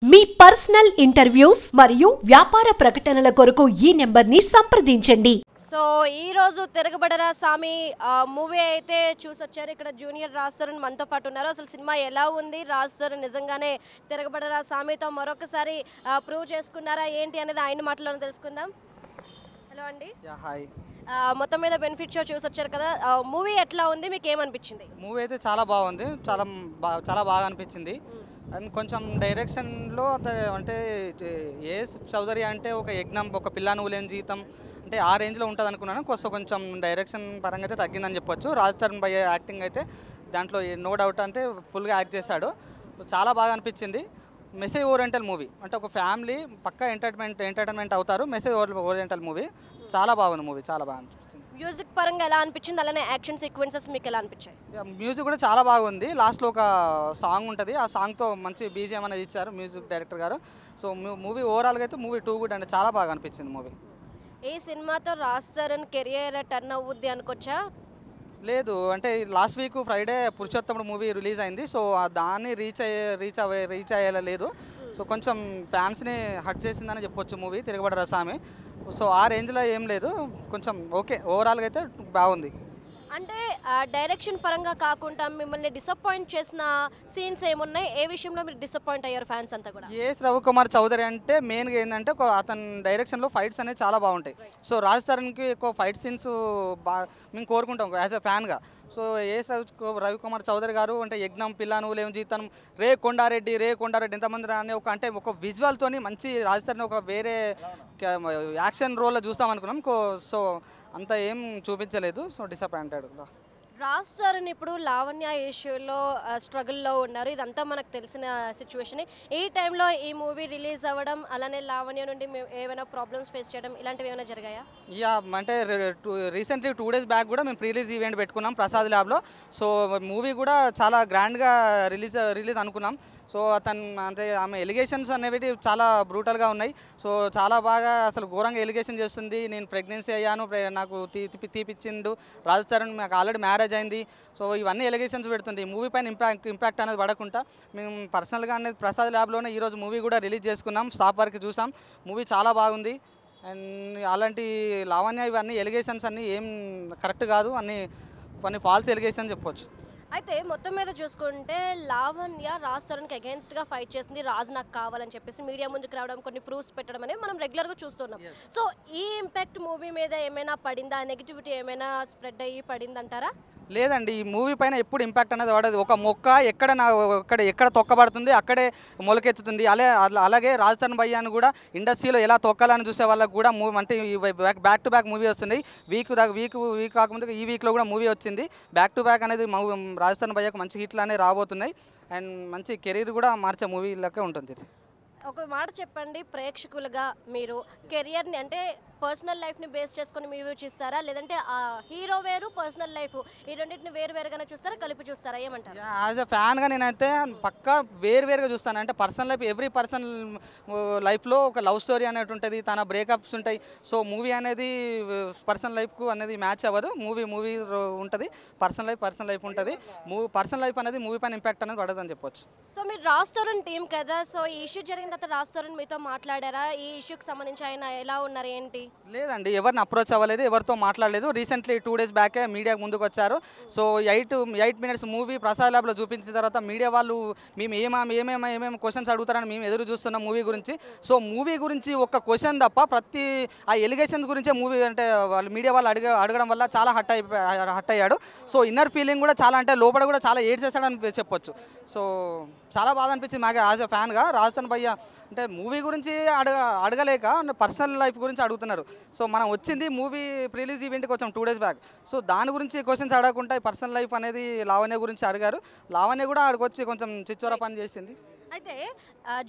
మీ personal interviews మరియు వ్యాపార ప్రకటనల కొరకు ఈ నెంబర్ని సంప్రదించండి. సో ఈ రోజు తిరగబడరా సామి మూవీ అయితే చూసొచ్చారు. ఇక్కడ జూనియర్ రాజ్ తరుణ్ మనతో పాటు ఉన్నారు. అసలు సినిమా ఎలా ఉంది, రాజ్ తరుణ్ నిజంగానే తిరగబడరా సామితో మరొకసారి ప్రూవ్ చేసుకున్నారా ఏంటి అనేది ఆయన మాటలను తెలుసుకుందాం. హలో అండి. హాయ్. మొత్తం మీద బెనిఫిట్ షో చూసొచ్చారు కదా, మూవీ ఎట్లా ఉంది, మీకు ఏమనిపించింది? మూవీ అయితే చాలా బాగుంది, చాలా బాగా అనిపించింది. అండ్ కొంచెం డైరెక్షన్లో అంటే ఏఎస్ చౌదరి అంటే ఒక యజ్ఞం, ఒక పిల్ల నువ్వు లేని జీవితం అంటే ఆ రేంజ్లో ఉంటుంది అనుకున్నాను. కొంచెం డైరెక్షన్ పరంగా అయితే తగ్గిందని చెప్పొచ్చు. రాజ్ తరుణ్ భయ్య యాక్టింగ్ అయితే దాంట్లో నో డౌట్ అంటే ఫుల్గా యాక్ట్ చేశాడు. చాలా బాగా అనిపించింది. మెసేజ్ ఓరియంటల్ మూవీ అంటే ఒక ఫ్యామిలీ పక్కా ఎంటర్టైన్మెంట్ అవుతారు. మెసేజ్ ఓరియంటల్ మూవీ చాలా బాగుంది. మూవీ చాలా బాగా అనిపించింది. మ్యూజిక్ పరంగా ఎలా అనిపించింది, అలానే యాక్షన్ సీక్వెన్సెస్ మీకు ఎలా అనిపించాయి? మ్యూజిక్ కూడా చాలా బాగుంది. లాస్ట్లో ఒక సాంగ్ ఉంటుంది, ఆ సాంగ్తో మంచి బీజిఎం అనేది ఇచ్చారు మ్యూజిక్ డైరెక్టర్ గారు. సో మూవీ ఓవరాల్గా అయితే మూవీ 2 గుడ్ అంటే చాలా బాగా అనిపించింది మూవీ. ఈ సినిమాతో రాజ్ తరుణ్ కెరియర్ టర్న్ అవుద్ది అనుకోవచ్చా? లేదు అంటే లాస్ట్ వీక్ ఫ్రైడే పురుషోత్తముడు మూవీ రిలీజ్ అయింది. సో దాన్ని రీచ్ అయ్యేలా లేదు. సో కొంచెం ఫ్యాన్స్ని హర్ట్ చేసిందని చెప్పొచ్చు మూవీ తిరగబడరా సామి. సో ఆ రేంజ్లో ఏం లేదు, కొంచెం ఓకే ఓవరాల్గా అయితే బాగుంది. అంటే డైరెక్షన్ పరంగా కాకుండా మిమ్మల్ని డిసప్పాయింట్ చేసిన సీన్స్ ఏమున్నాయి, ఏ విషయంలో మీరు డిసప్పాయింట్ అయ్యారు ఫ్యాన్స్ అంతా కూడా? ఏఎస్ రవికుమార్ చౌదరి అంటే మెయిన్గా ఏంటంటే అతని డైరెక్షన్లో ఫైట్స్ అనేవి చాలా బాగుంటాయి. సో రాజ్ తరుణ్కి ఎక్కువ ఫైట్ సీన్స్ మేము కోరుకుంటాం యాజ్ ఎ ఫ్యాన్గా. సో ఏఎస్ రవికుమార్ చౌదరి గారు అంటే యజ్ఞం, పిల్ల నువ్వు లేని జీవితం, రే కొండారెడ్డి ఇంతమంది అనే ఒక విజువల్తోని మంచి రాజ్ తరుణ్ ఒక వేరే యాక్షన్ రోల్లో చూస్తాం అనుకున్నాం. సో అంత ఏం చూపించలేదు. So disappointed. రాజ్ తరుణ్ ఇప్పుడు లావణ్య ఇష్యూలో స్ట్రగుల్లో ఉన్నారు, ఇదంతా మనకు తెలిసిన సిచ్యువేషన్. ఈ టైంలో ఈ మూవీ రిలీజ్ అవ్వడం, అలానే లావణ్య నుండి ఏమైనా ప్రాబ్లమ్స్ ఫేస్ చేయడం ఇలాంటివి ఏమైనా జరిగాయా? అంటే రీసెంట్లీ 2 days బ్యాక్ కూడా మేము రిలీజ్ ఈవెంట్ పెట్టుకున్నాం ప్రసాద్ ల్యాబ్లో. సో మూవీ కూడా చాలా గ్రాండ్గా రిలీజ్ అనుకున్నాం. సో అంటే ఆమె ఎలిగేషన్స్ అనేవి చాలా బ్రూటల్గా ఉన్నాయి. సో చాలా బాగా అసలు ఘోరంగా ఎలిగేషన్ చేస్తుంది. నేను ప్రెగ్నెన్సీ అయ్యాను, నాకు తీపిచ్చిండు రాజ్ తరుణ్, నాకు ఆల్రెడీ మ్యారేజ్ అయింది. సో ఇవన్నీ ఎలిగేషన్స్ పెడుతుంది. మూవీ పైన ఇంపాక్ట్ అనేది పడకుండా మేము పర్సనల్గా అనేది ప్రసాద్ ల్యాబ్లోనే ఈరోజు మూవీ కూడా రిలీజ్ చేసుకున్నాం. స్టాప్ వరకు చూసాం. మూవీ చాలా బాగుంది. అండ్ అలాంటి లావణ్య ఇవన్నీ ఎలిగేషన్స్ అన్నీ ఏం కరెక్ట్ కాదు, కొన్ని ఫాల్స్ ఎలిగేషన్ చెప్పొచ్చు. అయితే మొత్తం మీద చూసుకుంటే లావణ్య రాజ్ తరుణ్కి అగేన్స్ట్గా ఫైట్ చేస్తుంది, రాజ్ నాకు కావాలని చెప్పేసి మీడియా ముందుకు రావడం, కొన్ని ప్రూఫ్స్ పెట్టడం అనేది మనం రెగ్యులర్గా చూస్తున్నాం. సో ఈ ఇంపాక్ట్ మూవీ మీద ఏమైనా పడిందా, నెగిటివిటీ ఏమైనా స్ప్రెడ్ అయ్యి పడిందంటారా? లేదండి, ఈ మూవీ పైన ఎప్పుడు ఇంపాక్ట్ అనేది పడదు. ఒక మొక్క ఎక్కడ తొక్కబడుతుంది అక్కడే మొలకెత్తుతుంది. అలాగే రాజ్ తరుణ్ భయ్యాను కూడా ఇండస్ట్రీలో ఎలా తొక్కాలని చూసే వాళ్ళకి కూడా మూవీ అంటే బ్యాక్ టు బ్యాక్ మూవీ వస్తుంది. వీక్ కాకముందు ఈ వీక్లో కూడా మూవీ వచ్చింది. బ్యాక్ టు బ్యాక్ అనేది రాజ్ తరుణ్ భయ్యకు మంచి హిట్లు అనేవి రాబోతున్నాయి. అండ్ మంచి కెరీర్ కూడా మార్చే మూవీ లెక్క ఉంటుంది. ఒక మాట చెప్పండి, ప్రేక్షకులుగా మీరు కెరియర్ని అంటే పర్సనల్ లైఫ్ని బేస్ చేసుకొని మూవీ చూస్తారా, లేదంటే హీరో వేరు పర్సనల్ లైఫ్ ఈ రెండింటిని వేరుగానే చూస్తారా, కలిపి చూస్తారా, ఏమంటారు? యాజ్ ఎ ఫ్యాన్గా నేనైతే పక్కా వేరుగా చూస్తాను. అంటే పర్సనల్ లైఫ్, ఎవ్రీ పర్సన్ లైఫ్లో ఒక లవ్ స్టోరీ అనేది ఉంటుంది, తన బ్రేకప్స్ ఉంటాయి. సో మూవీ అనేది పర్సనల్ లైఫ్కు అనేది మ్యాచ్ అవ్వదు. మూవీ ఉంటుంది, పర్సనల్ లైఫ్ ఉంటుంది. పర్సనల్ లైఫ్ అనేది మూవీ పైన ఇంపాక్ట్ అనేది పడదని చెప్పొచ్చు. సో మీరు రాజ్ తరుణ్ టీం కదా, సో ఈ ఇష్యూ జరిగిన తర్వాత రాజ్ తరుణ్ మీతో మాట్లాడారా? ఈ ఇష్యూకి సంబంధించి ఆయన ఎలా ఉన్నారు ఏంటి? లేదండి, ఎవరిని అప్రోచ్ అవ్వలేదు, ఎవరితో మాట్లాడలేదు. రీసెంట్లీ 2 days బ్యాకే మీడియాకు ముందుకు వచ్చారు. సో 8 minutes మూవీ ప్రసాద్ ల్యాబ్లో చూపించిన తర్వాత మీడియా వాళ్ళు మేము ఏమేమి క్వశ్చన్స్ అడుగుతారని మేము ఎదురు చూస్తున్నాం మూవీ గురించి. సో మూవీ గురించి ఒక క్వశ్చన్ తప్ప ప్రతి ఆ ఎలిగేషన్స్ గురించే మూవీ అంటే మీడియా వాళ్ళు అడగడం వల్ల చాలా హట్ అయ్యాడు. సో ఇన్నర్ ఫీలింగ్ కూడా చాలా అంటే లోపల కూడా చాలా ఏడ్చేసాడని చెప్పొచ్చు. సో చాలా బాధ అనిపించింది మాకు యాజ్ ఎ ఫ్యాన్గా. రాజ్ తరుణ్ భయ్య అంటే మూవీ గురించి అడగలేక పర్సనల్ లైఫ్ గురించి అడుగుతున్నారు. సో మనం వచ్చింది మూవీ రిలీజ్ ఈవెంట్కి వచ్చాం 2 days బ్యాక్. సో దాని గురించి క్వశ్చన్స్ అడగకుండా పర్సనల్ లైఫ్ అనేది లావణ్య గురించి అడిగారు. లావణ్య కూడా అక్కడికి కొంచెం చిచ్చోర పని చేసింది. అయితే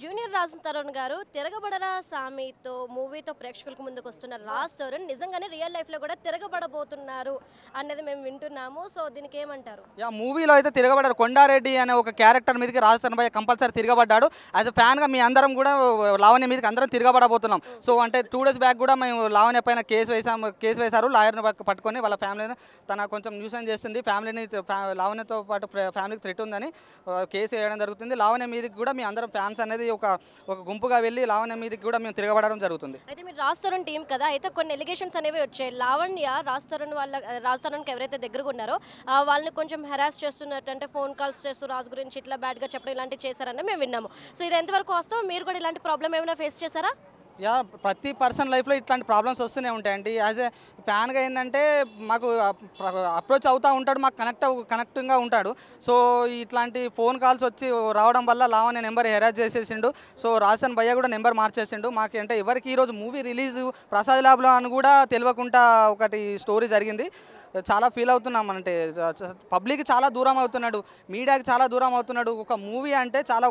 జూనియర్ రాజ్ తరుణ్ గారు తిరగబడరా సామితో మూవీతో ప్రేక్షకులకు ముందుకు వస్తున్న రాజ్ తరుణ్ నిజంగానే రియల్ లైఫ్లో కూడా తిరగబడబోతున్నారు అనేది మేము వింటున్నాము. సో దీనికి ఏమంటారు? మూవీలో అయితే తిరగబడ్డారు. కొండారెడ్డి అనే ఒక క్యారెక్టర్ మీదకి రాజ్ తరుణ్ భయ్య కంపల్సరీ తిరగబడ్డాడు. యాజ్ ఎ ఫ్యాన్గా మీ అందరం కూడా లావణ్య మీదకి అందరం తిరగబడబోతున్నాం. సో అంటే 2 days బ్యాక్ కూడా మేము లావణ్య పైన కేసు వేశారు. లాయర్ని పట్టుకొని వాళ్ళ ఫ్యామిలీని తన కొంచెం న్యూసెన్స్ చేస్తుంది, ఫ్యామిలీని లావణ్యతో పాటు ఫ్యామిలీకి థ్రెట్ ఉందని కేసు వేయడం జరుగుతుంది. లావణ్య మీదకి కూడా కూడా మీ అందరం ఫ్యాన్స్ అనేది ఒక గుంపుగా వెళ్ళి లావణ్య మీదకి కూడా మేము తిరగబడడం జరుగుతుంది. అయితే మీరు రాజ్ తరుణ్ టీం కదా, అయితే కొన్ని ఎలిగేషన్స్ అనేవి వచ్చాయి. లావణ్య రాజ్ తరుణ్కి ఎవరైతే దగ్గరగా ఉన్నారో వాళ్ళని కొంచెం హెరాస్ చేస్తున్నట్టు, అంటే ఫోన్ కాల్స్ చేస్తూ రాజ్ గురించి ఇట్లా బ్యాడ్గా చెప్పడం ఇలాంటివి చేశారని మేము విన్నాము. సో ఇది ఎంతవరకు వస్తాం? మీరు కూడా ఇలాంటి ప్రాబ్లం ఏమైనా ఫేస్ చేశారా? యా, ప్రతి పర్సన్ లైఫ్లో ఇట్లాంటి ప్రాబ్లమ్స్ వస్తూనే ఉంటాయండి. యాజ్ ఏ ఫ్యాన్గా ఏంటంటే మాకు అప్రోచ్ అవుతూ ఉంటాడు, మాకు కనెక్టింగ్గా ఉంటాడు. సో ఇట్లాంటి ఫోన్ కాల్స్ వచ్చి రావడం వల్ల లావణ్య నెంబర్ హెరాస్ చేసేసిండు. సో రాజన్ భయ్య కూడా నెంబర్ మార్చేసిండు. మాకు అంటే ఎవరికి ఈరోజు మూవీ రిలీజ్ ప్రసాద్ ల్యాబ్లో అని కూడా తెలియకుండా ఒకటి స్టోరీ జరిగింది. చాలా ఫీల్ అవుతున్నాం. అంటే పబ్లిక్ చాలా దూరం అవుతున్నాడు, మీడియాకి చాలా దూరం అవుతున్నాడు. ఒక మూవీ అంటే చాలా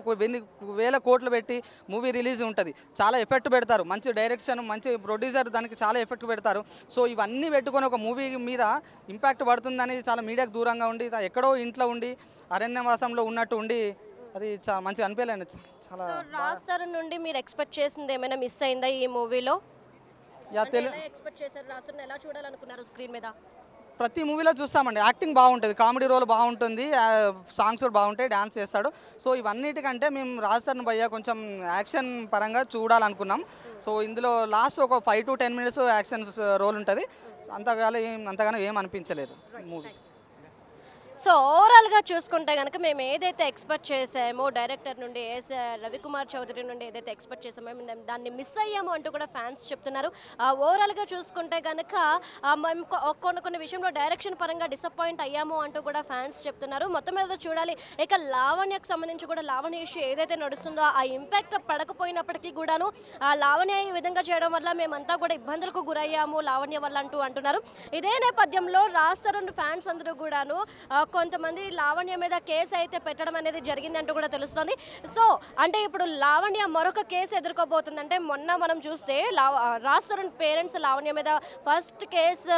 వేల కోట్లు పెట్టి మూవీ రిలీజ్ ఉంటుంది, చాలా ఎఫెక్ట్ పెడతారు, మంచి డైరెక్షన్, మంచి ప్రొడ్యూసర్, దానికి చాలా ఎఫెక్ట్ పెడతారు. సో ఇవన్నీ పెట్టుకొని ఒక మూవీ మీద ఇంపాక్ట్ పడుతుందని చాలా మీడియాకి దూరంగా ఉండి, ఎక్కడో ఇంట్లో ఉండి అరణ్యవాసంలో ఉన్నట్టు ఉండి అది చాలా మంచిగా అనిపించలేదు. చాలా రాజ్ తరుణ్ నుండి మీరు ఎక్స్పెక్ట్ చేసింది ఏమైనా మిస్ అయిందా ఈ మూవీలో? ఎక్స్పెక్ట్ చేశారు రాజ్ తరుణ్ ఎలా చూడాలనుకున్నారు స్క్రీన్ మీద? ప్రతి మూవీలో చూస్తామండి, యాక్టింగ్ బాగుంటుంది, కామెడీ రోల్ బాగుంటుంది, సాంగ్స్ కూడా బాగుంటాయి, డ్యాన్స్ చేస్తాడు. సో ఇవన్నిటికంటే మేము రాజ్ తరుణ్ భయ్య కొంచెం యాక్షన్ పరంగా చూడాలనుకున్నాం. సో ఇందులో లాస్ట్ ఒక 5 to 10 minutes యాక్షన్ రోల్ ఉంటుంది. అంతగానో ఏం అనిపించలేదు మూవీ. సో ఓవరాల్గా చూసుకుంటే కనుక మేము ఏదైతే ఎక్స్పెక్ట్ చేసామో డైరెక్టర్ నుండి రవికుమార్ చౌదరి నుండి ఏదైతే ఎక్స్పెక్ట్ చేసామో మేము దాన్ని మిస్ అయ్యాము అంటూ కూడా ఫ్యాన్స్ చెప్తున్నారు. ఓవరాల్గా చూసుకుంటే కనుక మేము కొన్ని విషయంలో డైరెక్షన్ పరంగా డిసప్పాయింట్ అయ్యాము అంటూ కూడా ఫ్యాన్స్ చెప్తున్నారు. మొత్తం మీద చూడాలి. ఇక లావణ్యకు సంబంధించి కూడా లావణ్య ఇష్యూ ఏదైతే నడుస్తుందో ఆ ఇంపాక్ట్ పడకపోయినప్పటికీ కూడాను ఆ లావణ్య ఈ విధంగా చేయడం వల్ల మేమంతా కూడా ఇబ్బందులకు గురయ్యాము లావణ్య వల్ల అంటున్నారు. ఇదే నేపథ్యంలో రాజ్ తరుణ్ ఫ్యాన్స్ అందరూ కూడాను కొంతమంది లావణ్య మీద కేసు అయితే పెట్టడం అనేది జరిగిందంటూ కూడా తెలుస్తుంది. సో అంటే ఇప్పుడు లావణ్య మరొక కేసు ఎదుర్కోబోతుందంటే, మొన్న మనం చూస్తే రాజ్ తరుణ్ పేరెంట్స్ లావణ్య మీద ఫస్ట్ కేసు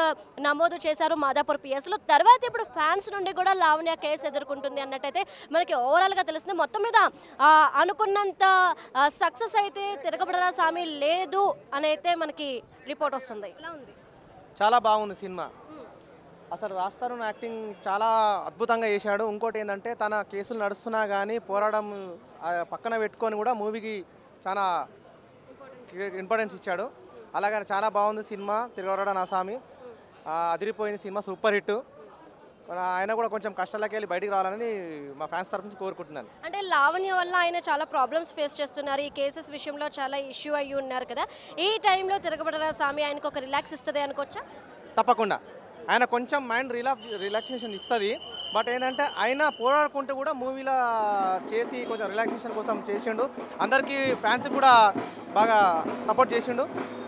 నమోదు చేశారు మాదాపూర్ పిఎస్లో. తర్వాత ఇప్పుడు ఫ్యాన్స్ నుండి కూడా లావణ్య కేసు ఎదుర్కొంటుంది అన్నట్టయితే మనకి ఓవరాల్గా తెలుస్తుంది. మొత్తం మీద అనుకున్నంత సక్సెస్ అయితే తిరగబడరా సామి లేదు అని అయితే మనకి రిపోర్ట్ వస్తుంది. ఎలా ఉంది? చాలా బాగుంది సినిమా. అసలు రాజ్ తరుణ్ యాక్టింగ్ చాలా అద్భుతంగా చేశాడు. ఇంకోటి ఏంటంటే తన కేసులు నడుస్తున్నా కానీ పోరాటం పక్కన పెట్టుకొని కూడా మూవీకి చాలా ఇంపార్టెన్స్ ఇచ్చాడు. అలాగని చాలా బాగుంది సినిమా. తిరగబడరా నా సామి అదిరిపోయింది సినిమా, సూపర్ హిట్. ఆయన కూడా కొంచెం కష్టాలకి వెళ్ళి బయటికి రావాలని మా ఫ్యాన్స్ తరఫు నుంచి కోరుకుంటున్నాను. అంటే లావణ్య వల్ల ఆయన చాలా ప్రాబ్లమ్స్ ఫేస్ చేస్తున్నారు, ఈ కేసెస్ విషయంలో చాలా ఇష్యూ అయ్యి ఉన్నారు కదా. ఈ టైంలో తిరగబడరా సామి ఆయనకు ఒక రిలాక్స్ ఇస్తుంది అనుకోవచ్చా? తప్పకుండా ఆయన కొంచెం మైండ్ రిలాక్సేషన్ ఇస్తుంది. బట్ ఏంటంటే ఆయన పోరాడుకుంటూ కూడా మూవీలో చేసి కొంచెం రిలాక్సేషన్ కోసం చేసిండు. అందరికీ ఫ్యాన్స్ కూడా బాగా సపోర్ట్ చేసిండు.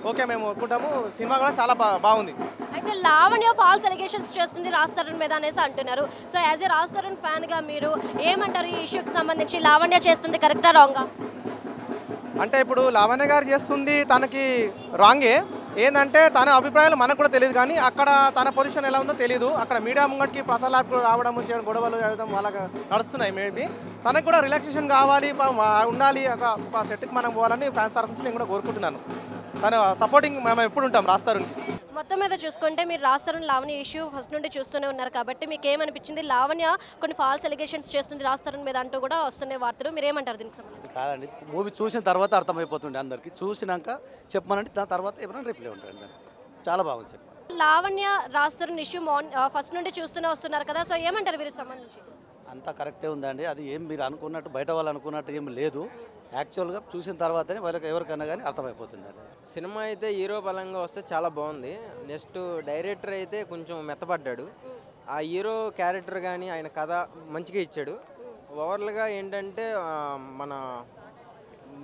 ఓకే, మేము ఒప్పుకుంటాము. సినిమా కూడా చాలా బాగుంది. అయితే లావణ్య ఫాల్స్ ఎలిగేషన్స్ చేస్తుంది రాజ్ తరుణ్ మీద అనేసి అంటున్నారు. So as a Raj Tarun ఫ్యాన్గా మీరు ఏమంటారు ఈ ఇష్యూకి సంబంధించి? లావణ్య చేస్తుంది కరెక్టా రాంగా? అంటే ఇప్పుడు లావణ్య గారు చేస్తుంది తనకి రాంగే. ఏంటంటే తన అభిప్రాయాలు మనకు కూడా తెలియదు, కానీ అక్కడ తన పొజిషన్ ఎలా ఉందో తెలియదు. అక్కడ మీడియా ముంగటికి ప్రసాద్ ల్యాబ్ రావడం, చేయడం, గొడవలు చేయడం వాళ్ళకి నడుస్తున్నాయి. మేబీ తనకు కూడా రిలాక్సేషన్ కావాలి, ఉండాలి, ఒక సెట్కి మనం పోవాలని ఫ్యాన్స్ తరఫు నుంచి నేను కూడా కోరుకుంటున్నాను. తన సపోర్టింగ్ మేము ఎప్పుడు ఉంటాం రాజ్ తరుణ్కి. మొత్తం మీద చూసుకుంటే మీరు రాజ్ తరుణ్ లావణ్య ఇష్యూ ఫస్ట్ నుండి చూస్తూనే ఉన్నారు కాబట్టి మీకు ఏమనిపించింది? లావణ్య కొన్ని ఫాల్స్ ఎలిగేషన్స్ చేస్తుంది రాజ్ తరుణ్ మీద అంటూ కూడా వస్తున్నాయి వార్తలు, మీరు ఏమంటారు దీనికి సంబంధించి? కాదండి, మూవీ చూసిన తర్వాత అర్థమైపోతుంది అందరికీ. చూసినాక చెప్పమనంటే దాని తర్వాత ఏమైనా రిప్లై ఉంటుంది. చాలా బాగుంది cinema. Lavanya Raj Tarun issue first నుండి చూస్తూనే వస్తున్నారు కదా, సో ఏమంటారు వీరికి సంబంధించి? అంతా కరెక్టే ఉందండి. అది ఏం మీరు అనుకున్నట్టు బయట వాళ్ళు అనుకున్నట్టు ఏం లేదు. యాక్చువల్గా చూసిన తర్వాతనే వాళ్ళకి ఎవరికైనా కానీ అర్థమైపోతుందండి. సినిమా అయితే హీరో బలంగా వస్తే చాలా బాగుంది. నెక్స్ట్ డైరెక్టర్ అయితే కొంచెం మెత్తపడ్డాడు. ఆ హీరో క్యారెక్టర్ కానీ ఆయన కథ మంచిగా ఇచ్చాడు. ఓవరాల్గా ఏంటంటే మన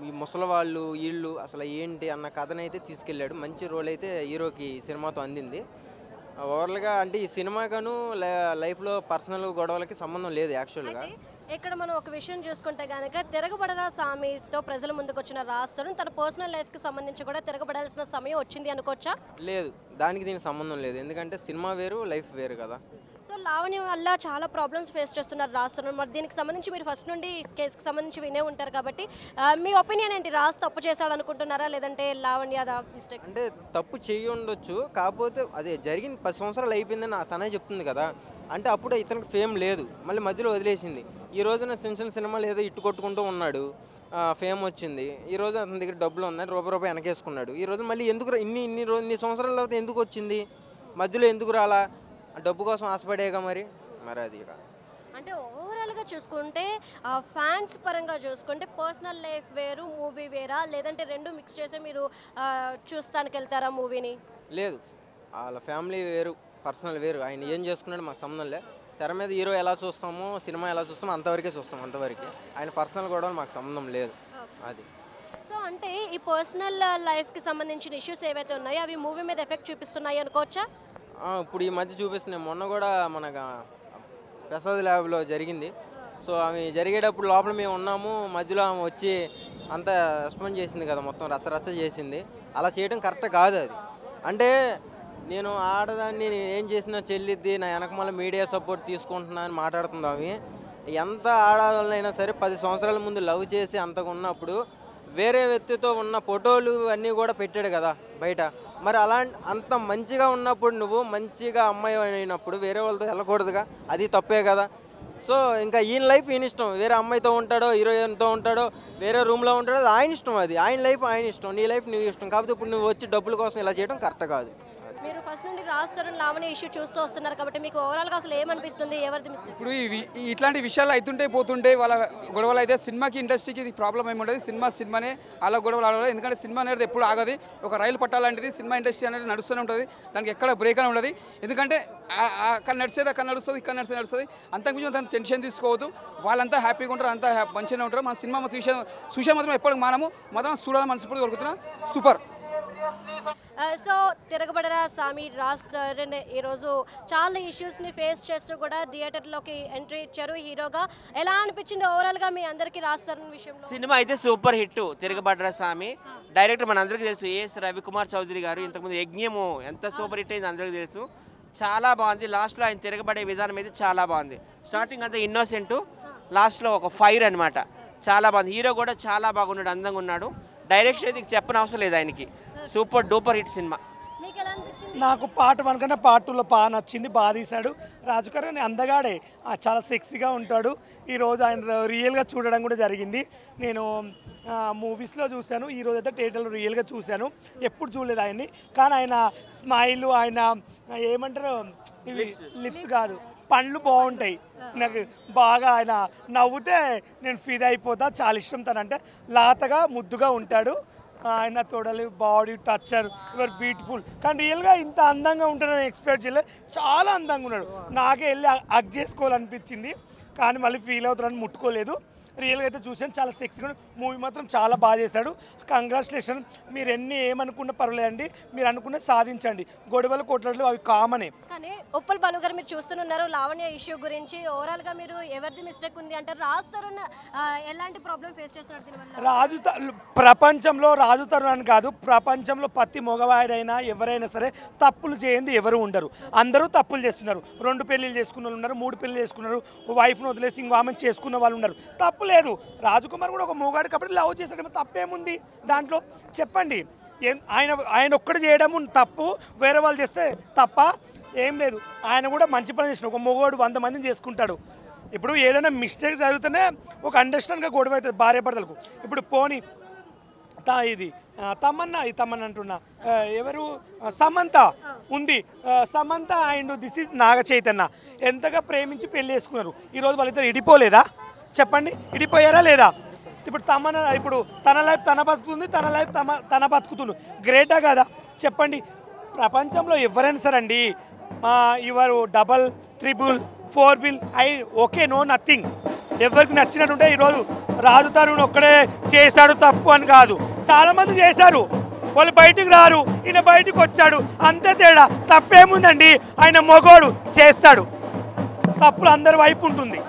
ఈ ముసలి వాళ్ళు వీళ్ళు అసలు ఏంటి అన్న కథనైతే తీసుకెళ్ళాడు. మంచి రోల్ అయితే హీరోకి సినిమాతో అందింది. ఓవరాల్గా అంటే ఈ సినిమాకను లైఫ్లో పర్సనల్ గొడవలకి సంబంధం లేదు యాక్చువల్గా. ఇక్కడ మనం ఒక విషయం చూసుకుంటే కనుక తిరగబడరా సామితో ప్రజల ముందుకు వచ్చిన రాజ్ తరుణ్ తన పర్సనల్ లైఫ్కి సంబంధించి కూడా తిరగబడాల్సిన సమయం వచ్చింది అనుకోవచ్చా? లేదు, దానికి దీనికి సంబంధం లేదు. ఎందుకంటే సినిమా వేరు, లైఫ్ వేరు కదా. సో లావణ్య వల్ల చాలా ప్రాబ్లమ్స్ ఫేస్ చేస్తున్నారు రాజ్ తరుణ్. మరి దీనికి సంబంధించి మీరు ఫస్ట్ నుండి కేసుకి సంబంధించి వినే ఉంటారు కాబట్టి మీ ఒపీనియన్ ఏంటి? రాజ్ తప్పు చేశాడు అనుకుంటున్నారా, లేదంటే లావణ్య మిస్టేక్? అంటే తప్పు చేయి ఉండొచ్చు, కాకపోతే అదే జరిగింది 10 సంవత్సరాలు అయిపోయిందని తనే చెప్తుంది కదా. అంటే అప్పుడు ఇతనికి ఫేమ్ లేదు, మళ్ళీ మధ్యలో వదిలేసింది. ఈ రోజున చిన్న చిన్న సినిమాలు ఏదో ఇట్టు కొట్టుకుంటూ ఉన్నాడు, ఫేమ్ వచ్చింది. ఈ రోజు అతని దగ్గర డబ్బులు ఉన్నాయి, రూపాయి వెనకేసుకున్నాడు. ఈ రోజు మళ్ళీ ఎందుకు ఇన్ని సంవత్సరాల తర్వాత ఎందుకు వచ్చింది, మధ్యలో ఎందుకు రాలా? డబ్బు కోసం ఆశపడేగా మరి అది అంటే ఓవరాల్గా చూసుకుంటే ఫ్యాన్స్ పరంగా చూసుకుంటే పర్సనల్ లైఫ్ వేరు, మూవీ వేరా, లేదంటే రెండు మిక్స్ చేసి మీరు చూస్తానికి వెళ్తారా మూవీని? లేదు, వాళ్ళ ఫ్యామిలీ వేరు, పర్సనల్ వేరు. ఆయన ఏం చేసుకున్నాడు మాకు సంబంధం లేదు. తెర మీద హీరో ఎలా చూస్తామో, సినిమా ఎలా చూస్తామో అంతవరకే చూస్తాం, అంతవరకే. ఆయన పర్సనల్ కూడా మాకు సంబంధం లేదు. అది సో అంటే ఈ పర్సనల్ లైఫ్కి సంబంధించిన ఇష్యూస్ ఏవైతే ఉన్నాయో అవి మూవీ మీద ఎఫెక్ట్ చూపిస్తున్నాయి అనుకోవచ్చా? ఇప్పుడు ఈ మధ్య చూపిస్తున్నాయి. మొన్న కూడా మన ప్రసాద్ ల్యాబ్లో జరిగింది. సో అవి జరిగేటప్పుడు లోపల మేము ఉన్నాము, మధ్యలో ఆమె వచ్చి అంతా రెస్పాండ్ చేసింది కదా, మొత్తం రచ్చరచ్చ చేసింది. అలా చేయడం కరెక్ట్ కాదు. అది అంటే నేను ఆడదాన్ని ఏం చేసినా చెల్లిద్ది, నా వెనకమాల మీడియా సపోర్ట్ తీసుకుంటున్నా అని మాట్లాడుతుంది ఆమె. ఎంత ఆడవాళ్ళైనా సరే 10 సంవత్సరాల ముందు లవ్ చేసి అంతగా ఉన్నప్పుడు వేరే వ్యక్తితో ఉన్న ఫోటోలు అన్నీ కూడా పెట్టాడు కదా బయట. మరి అంత మంచిగా ఉన్నప్పుడు నువ్వు మంచిగా అమ్మాయి అయినప్పుడు వేరే వాళ్ళతో వెళ్ళకూడదుగా, అది తప్పే కదా. సో ఇంకా ఈయన లైఫ్ ఈయన ఇష్టం, వేరే అమ్మాయితో ఉంటాడో హీరోయిన్తో ఉంటాడో వేరే రూమ్లో ఉంటాడో అది ఆయన ఇష్టం, అది ఆయన లైఫ్ ఆయన ఇష్టం, నీ లైఫ్ నీ ఇష్టం. కాకపోతే ఇప్పుడు నువ్వు వచ్చి డబ్బుల కోసం ఇలా చేయడం కరెక్ట్ కాదు. మీరు ఫస్ట్ నుండి రాజ్ తరుణ్ లావణ్య ఇష్యూ చూస్తూ వస్తున్నారు కాబట్టి మీకు ఓవరాల్గా అసలు ఏమనిపిస్తుంది, ఎవరిది మిస్టేక్? ఇప్పుడు ఇట్లాంటి విషయాలు అవుతుంటే పోతుంటే వాళ్ళ గొడవలు అయితే సినిమాకి ఇండస్ట్రీకి ఇది ప్రాబ్లం ఏమి ఉండదు. సినిమానే అలా గొడవలు ఆడదు. ఎందుకంటే సినిమా అనేది ఎప్పుడు ఆగదు, ఒక రైలు పట్టాలంటిది. సినిమా ఇండస్ట్రీ అనేది నడుస్తూనే ఉంటుంది, దానికి ఎక్కడ బ్రేక్ అని ఉండదు. ఎందుకంటే అక్కడ నడిచేది అక్కడ నడుస్తుంది, ఇక్కడ నడుస్తుంది. అంతకుమించి దాన్ని టెన్షన్ తీసుకోవద్దు. వాళ్ళంతా హ్యాపీగా ఉంటారు, అంతా మంచిగానే ఉంటారు. మన సినిమా చూసే మాత్రం ఎప్పటికి మాత్రం చూడాలని మనస్ఫూర్తిగా కోరుకుంటున్నా. సూపర్. సో తిరగబడరా సామి రాజ్ తరుణ్ ఈరోజు చాలా ఇష్యూస్ని ఫేస్ చేస్తూ కూడా థియేటర్లోకి ఎంట్రీ ఇచ్చారు హీరోగా. ఎలా అనిపించింది ఓవరాల్గా మీ అందరికీ రాజ్ తరుణ్ విషయంలో? సినిమా అయితే సూపర్ హిట్. తిరగబడరా సామి డైరెక్టర్ మన అందరికీ తెలుసు, ఏఎస్ రవికుమార్ చౌదరి గారు. ఇంతకుముందు యజ్ఞము ఎంత సూపర్ హిట్ అయింది అందరికీ తెలుసు. చాలా బాగుంది. లాస్ట్లో ఆయన తిరగబడే విధానం అయితే చాలా బాగుంది. స్టార్టింగ్ అంతా ఇన్నోసెంట్, లాస్ట్లో ఒక ఫైర్ అనమాట. చాలా బాగుంది. హీరో కూడా చాలా బాగున్నాడు, అందంగా ఉన్నాడు. డైరెక్షన్ అయితే చెప్పని అవసరం లేదు ఆయనకి. Super duper hit cinema. నాకు పార్ట్ 1 కన్నా పార్ట్ 2లో బాగా నచ్చింది, బాగా తీశాడు. రాజుగారు అందగాడే, చాలా సెక్సీగా ఉంటాడు. ఈరోజు ఆయన రియల్గా చూడడం కూడా జరిగింది. నేను మూవీస్లో చూశాను, ఈరోజు అయితే థియేటర్లో రియల్గా చూశాను. ఎప్పుడు చూడలేదు ఆయన్ని. కానీ ఆయన స్మైల్, ఆయన ఏమంటారు ఇవి లిప్స్ కాదు పండ్లు బాగుంటాయి. నాకు బాగా ఆయన నవ్వుతే నేను ఫీల్ అయిపోతా. చాలా ఇష్టం తనంటే. లాతగా ముద్దుగా ఉంటాడు. ఆయన తోడలి బాడీ టచ్చర్ యువర్ బ్యూటిఫుల్. కానీ రియల్గా ఇంత అందంగా ఉంటాడని ఎక్స్పెక్ట్ చేయలేదు. చాలా అందంగా ఉన్నాడు. నాకే వెళ్ళి హగ్ చేసుకోవాలనిపించింది, కానీ మళ్ళీ ఫీల్ అవుతారని ముట్టుకోలేదు. రియల్గా అయితే చూసాను, చాలా సెక్సీగా. మూవీ మాత్రం చాలా బాగా చేశాడు. కంగ్రాచులేషన్. మీరు ఏమనుకున్నా పర్వాలేదండి, మీరు అనుకున్న సాధించండి. గొడవలు కొట్లాటలు అవి కామనే. కానీ ఉప్పల్ భాను గారు మీరు చూస్తున్నారు లావణ్య ఇష్యూ గురించి. ఓవరాల్గా మీరు ఎవరిది మిస్టేక్ ఉంది అంటారు? రాజ్ తరుణ్ ఎలాంటి ప్రాబ్లం ఫేస్ చేస్తున్నారు దీనివల్ల? ప్రపంచంలో రాజు తరుణ్ అని కాదు, ప్రపంచంలో ప్రతి మగవాడైనా ఎవరైనా సరే తప్పులు చేయండి ఎవరు ఉండరు. అందరూ తప్పులు చేస్తున్నారు. 2 పెళ్ళిళ్ళు చేసుకున్న వాళ్ళు ఉన్నారు, 3 పెళ్ళిళ్ళు చేసుకున్నారు, వైఫ్ను వదిలేసి ఇంకో ఆమెను చేసుకున్న వాళ్ళు ఉన్నారు. తప్పు లేదు. రాజకుమార్ కూడా ఒక మొగాడు కాబట్టి లవ్ చేసాడు, తప్పేముంది దాంట్లో చెప్పండి. ఆయన ఒక్కడు చేయడం తప్పు, వేరే వాళ్ళు చేస్తే తప్ప ఏం లేదు. ఆయన కూడా మంచి పని చేసిన. ఒక మొగోడు 100 మందిని చేసుకుంటాడు. ఇప్పుడు ఏదైనా మిస్టేక్ జరిగితేనే ఒక అండర్స్టాండ్గా గొడవ అవుతుంది భార్య భర్తలకు. ఇప్పుడు పోనీ ఇది తమ్మన్న అంటున్నా, ఎవరు సమంత ఉంది. Samantha and this is Naga Chaitanya ఎంతగా ప్రేమించి పెళ్లి చేసుకున్నారు. ఈరోజు వాళ్ళిద్దరు ఇడిపోలేదా చెప్పండి? ఇడిపోయారా లేదా? ఇప్పుడు ఇప్పుడు తన లైఫ్ తన బతుకుతుంది, తన లైఫ్ తన బతుకుతుంది. గ్రేటా కదా చెప్పండి? ప్రపంచంలో ఎవరైనా సరే అండి, ఇవరు డబల్, 3 4 ఓకే, నో నథింగ్. ఎవరికి నచ్చినట్టుంటే ఈరోజు రాజు తరుణ్ ఒక్కడే చేశాడు తప్పు అని కాదు, చాలామంది చేశారు. వాళ్ళు బయటికి రారు, ఈయన బయటికి వచ్చాడు, అంతే తేడా. తప్పేముందండి? ఆయన మొగోడు చేస్తాడు, తప్పులు అందరి వైపు ఉంటుంది.